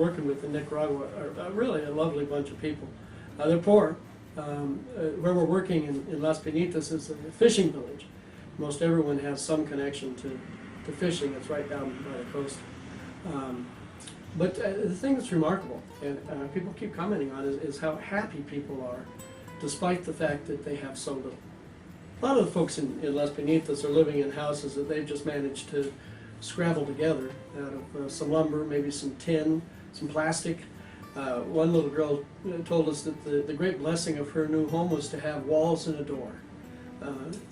working with in Nicaragua are really a lovely bunch of people. They're poor. Where we're working in Las Peñitas is a fishing village. Most everyone has some connection to fishing. It's right down by the coast. But the thing that's remarkable, and people keep commenting on, is how happy people are, despite the fact that they have so little. A lot of the folks in Las Peñitas are living in houses that they've just managed to scrabble together out of some lumber, maybe some tin, some plastic. One little girl told us that the great blessing of her new home was to have walls and a door.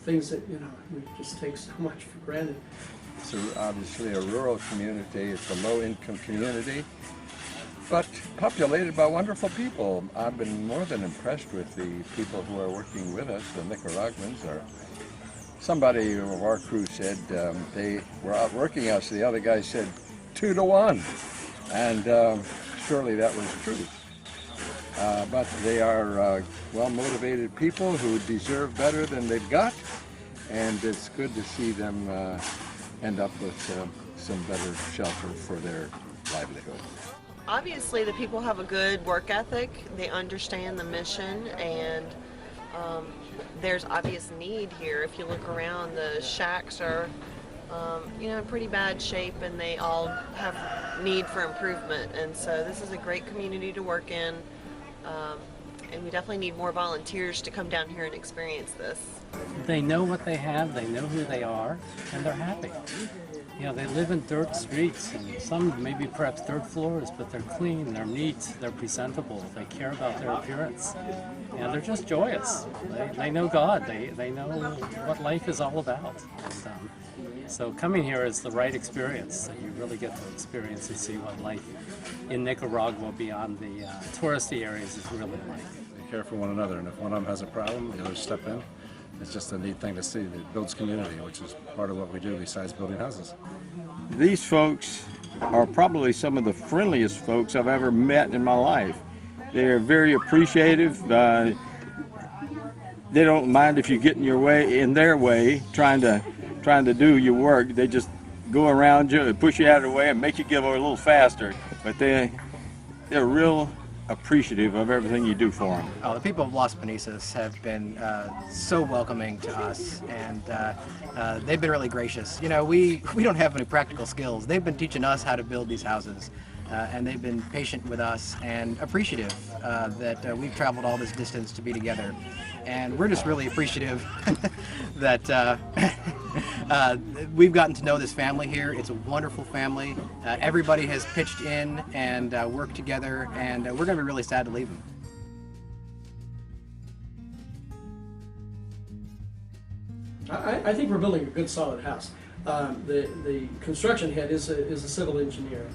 Things that, we just take so much for granted. It's obviously a rural community. It's a low-income community, but populated by wonderful people. I've been more than impressed with the people who are working with us, the Nicaraguans. Somebody of our crew said they were outworking us. The other guy said 2 to 1, and surely that was true. But they are well-motivated people who deserve better than they've got, and it's good to see them end up with some better shelter for their livelihood. Obviously, the people have a good work ethic. They understand the mission, and there's obvious need here. If you look around, the shacks are in pretty bad shape, and they all have need for improvement. And so this is a great community to work in, and we definitely need more volunteers to come down here and experience this. They know what they have, they know who they are, and they're happy. They live in dirt streets, and some maybe perhaps dirt floors, but they're clean, they're neat, they're presentable, they care about their appearance. They're just joyous. They know God, they know what life is all about. And, so coming here is the right experience. So you really get to experience and see what life in Nicaragua beyond the touristy areas is really like. They care for one another, and if one of them has a problem, the others step in. It's just a neat thing to see. It builds community, which is part of what we do besides building houses. These folks are probably some of the friendliest folks I've ever met in my life. They're very appreciative. They don't mind if you get in their way, trying to do your work. They just go around you, push you out of the way, and make you go a little faster. But they're real appreciative of everything you do for them. The people of Las Peñitas have been so welcoming to us, and they've been really gracious. We don't have any practical skills. They've been teaching us how to build these houses, and they've been patient with us and appreciative that we've traveled all this distance to be together. And we're just really appreciative that we've gotten to know this family here. It's a wonderful family. Everybody has pitched in and worked together, and we're going to be really sad to leave them. I think we're building a good, solid house. The construction head is a civil engineer.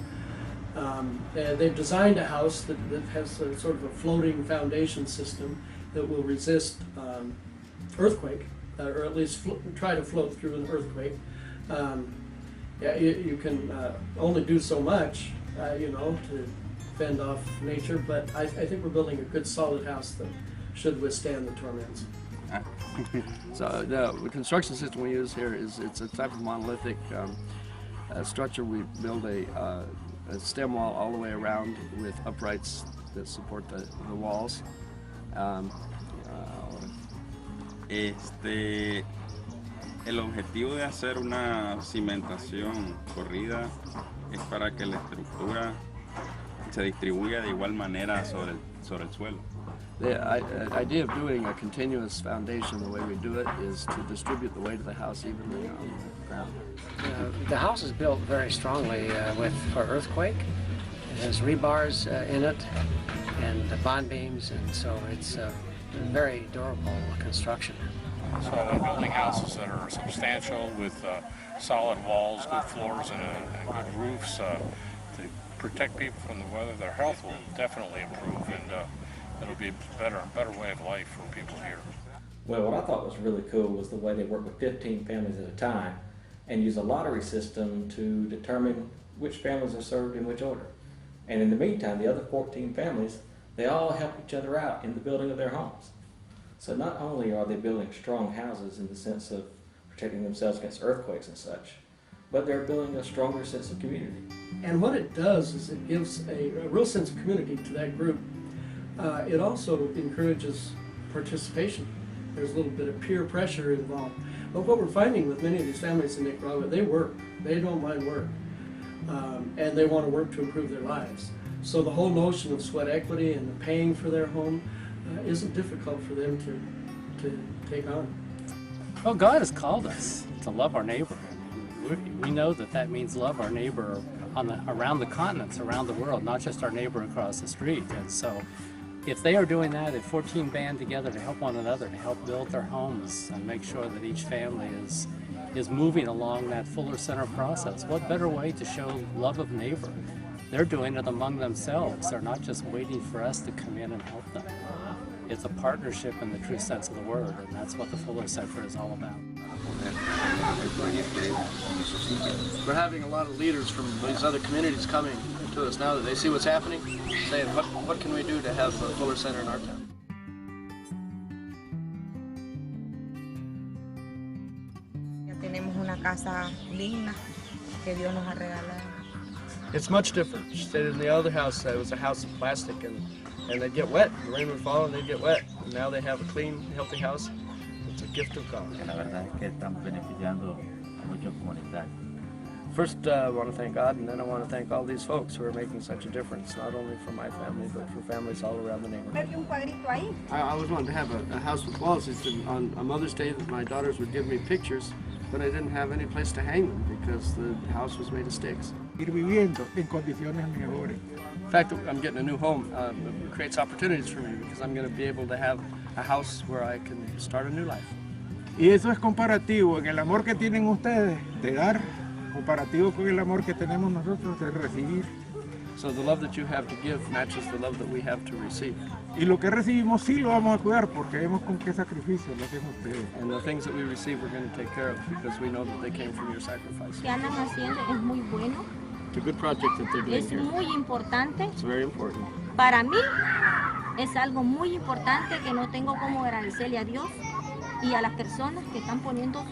They've designed a house that has a sort of a floating foundation system that will resist earthquake, or at least try to float through an earthquake. You can only do so much, to fend off nature, but I think we're building a good, solid house that should withstand the torments. So the construction system we use here it's a type of monolithic structure. We build a stem wall all the way around with uprights that support the walls. El objetivo de hacer una cimentación corrida es para que la estructura se distribuya de igual manera sobre el suelo. The idea of doing a continuous foundation the way we do it is to distribute the weight of the house evenly on the ground. The house is built very strongly for earthquake. It has rebars in it and bond beams, and so it's a very durable construction. So we're building houses that are substantial with solid walls, good floors, and good roofs to protect people from the weather. Their health will definitely improve, and it'll be a better way of life for people here. Well, what I thought was really cool was the way they work with 15 families at a time and use a lottery system to determine which families are served in which order. And in the meantime, the other 14 families, they all help each other out in the building of their homes. So not only are they building strong houses in the sense of protecting themselves against earthquakes and such, but they're building a stronger sense of community. And what it does is it gives a real sense of community to that group. It also encourages participation. There's a little bit of peer pressure involved. But what we're finding with many of these families in Nicaragua, they work. They don't mind work. And they want to work to improve their lives. So the whole notion of sweat equity and the paying for their home isn't difficult for them to take on. Well, God has called us to love our neighbor. We know that that means love our neighbor around the continents, around the world, not just our neighbor across the street. And so if they are doing that, if 14 band together to help one another, to help build their homes and make sure that each family is moving along that Fuller Center process, what better way to show love of neighbor? They're doing it among themselves. They're not just waiting for us to come in and help them. It's a partnership in the true sense of the word, and that's what the Fuller Center is all about. We're having a lot of leaders from these other communities coming to us now that they see what's happening, saying, what can we do to have a Fuller Center in our town? Tenemos una casa digna que Dios nos ha regalado. It's much different. She said in the other house, it was a house of plastic, and they'd get wet. The rain would fall and they'd get wet. And now they have a clean, healthy house. It's a gift of God. La verdad es que estamos beneficiando a muchos comunitarios. First, I want to thank God, and then I want to thank all these folks who are making such a difference, not only for my family, but for families all around the neighborhood. I always wanted to have a house with walls. On Mother's Day, my daughters would give me pictures, but I didn't have any place to hang them because the house was made of sticks. Ir viviendo en condiciones mejores. The fact that I'm getting a new home creates opportunities for me because I'm going to be able to have a house where I can start a new life. Y eso es comparativo en el amor que tienen ustedes de dar, comparativo con el amor que tenemos nosotros de recibir. So the love that you have to give matches the love that we have to receive. Y lo que recibimos sí lo vamos a cuidar porque vemos con qué sacrificio lo hacen ustedes. And the things that we receive we're going to take care of because we know that they came from your sacrifice. Que andan haciendo es muy bueno. It's a good project that they're doing Es here. muy importante. It's very important. Para mí es algo muy importante que no tengo cómo agradecerle a Dios y a las personas que están poniendo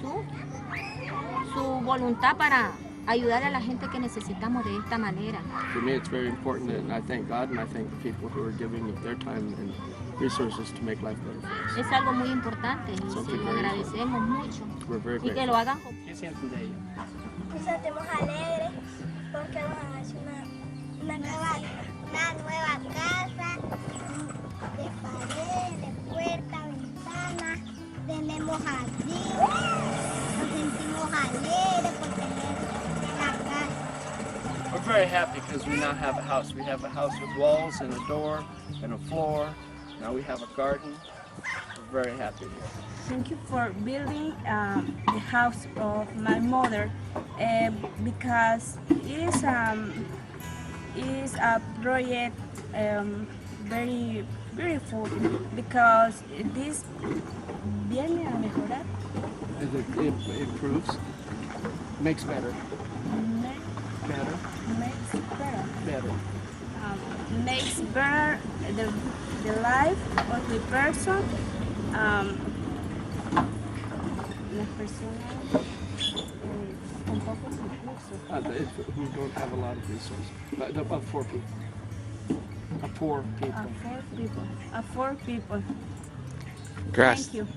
su voluntad para ayudar a la gente que necesitamos de esta manera. For me, it's very important, and I thank God and I thank the people who are giving of their time and resources to make life better for us. Es algo muy importante y se lo agradecemos mucho. We're very Y que grateful. lo hagan con... ¿Qué sienten de ello? Nos sentimos alegres porque vamos a hacer una nueva casa de paredes, de puertas, ventanas, tenemos jardín, nos sentimos alegres por tener la casa. We're very happy because we now have a house. We have a house with walls and a door and a floor. Now we have a garden. We're very happy here. Thank you for building the house of my mother because it is a project very beautiful because this viene a mejorar. It improves, makes better. Better. Makes better the life of the person. Las personas con pocos recursos. Who don't have a lot of resources, but of poor people. Of poor people. Of poor people. Gracias.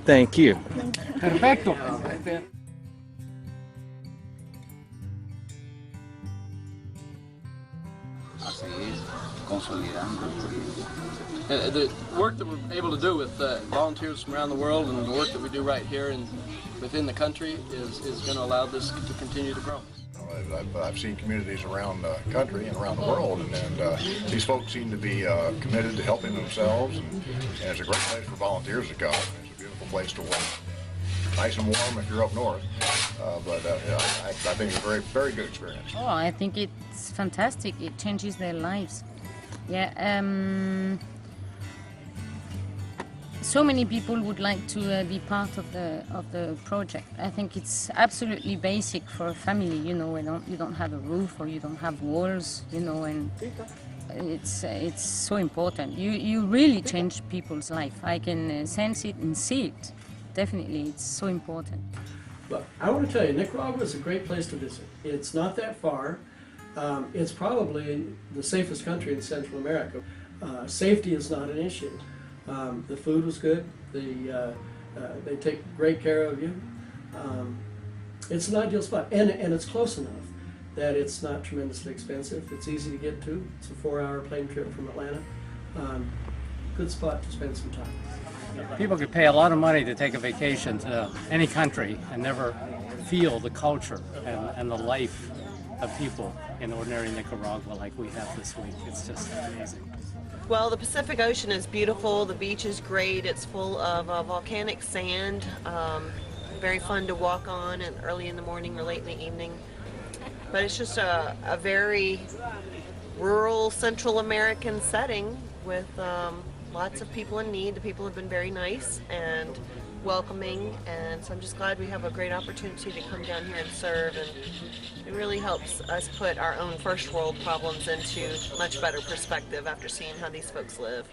Thank you. Thank you. Perfecto. Así es, consolidando. The work that we're able to do with volunteers from around the world and the work that we do right here and within the country is going to allow this to continue to grow. I've seen communities around the country and around the world, and these folks seem to be committed to helping themselves, and it's a great place for volunteers to come. It's a beautiful place to work. Nice and warm if you're up north, but I think it's a very, very good experience. Oh, I think it's fantastic. It changes their lives. Yeah. So many people would like to be part of the project. I think it's absolutely basic for a family. You know, you don't have a roof or you don't have walls. You know, and it's so important. You really change people's life. I can sense it and see it. Definitely, it's so important. But I want to tell you, Nicaragua is a great place to visit. It's not that far. It's probably the safest country in Central America. Safety is not an issue. The food was good. They take great care of you. It's an ideal spot, and it's close enough that it's not tremendously expensive. It's easy to get to. It's a 4-hour plane trip from Atlanta. Good spot to spend some time. People could pay a lot of money to take a vacation to any country and never feel the culture and the life of people in ordinary Nicaragua like we have this week. It's just amazing. Well, the Pacific Ocean is beautiful. The beach is great. It's full of volcanic sand. Very fun to walk on and early in the morning or late in the evening. But it's just a very rural Central American setting with lots of people in need. The people have been very nice and welcoming, and so I'm just glad we have a great opportunity to come down here and serve, and it really helps us put our own first world problems into much better perspective after seeing how these folks live.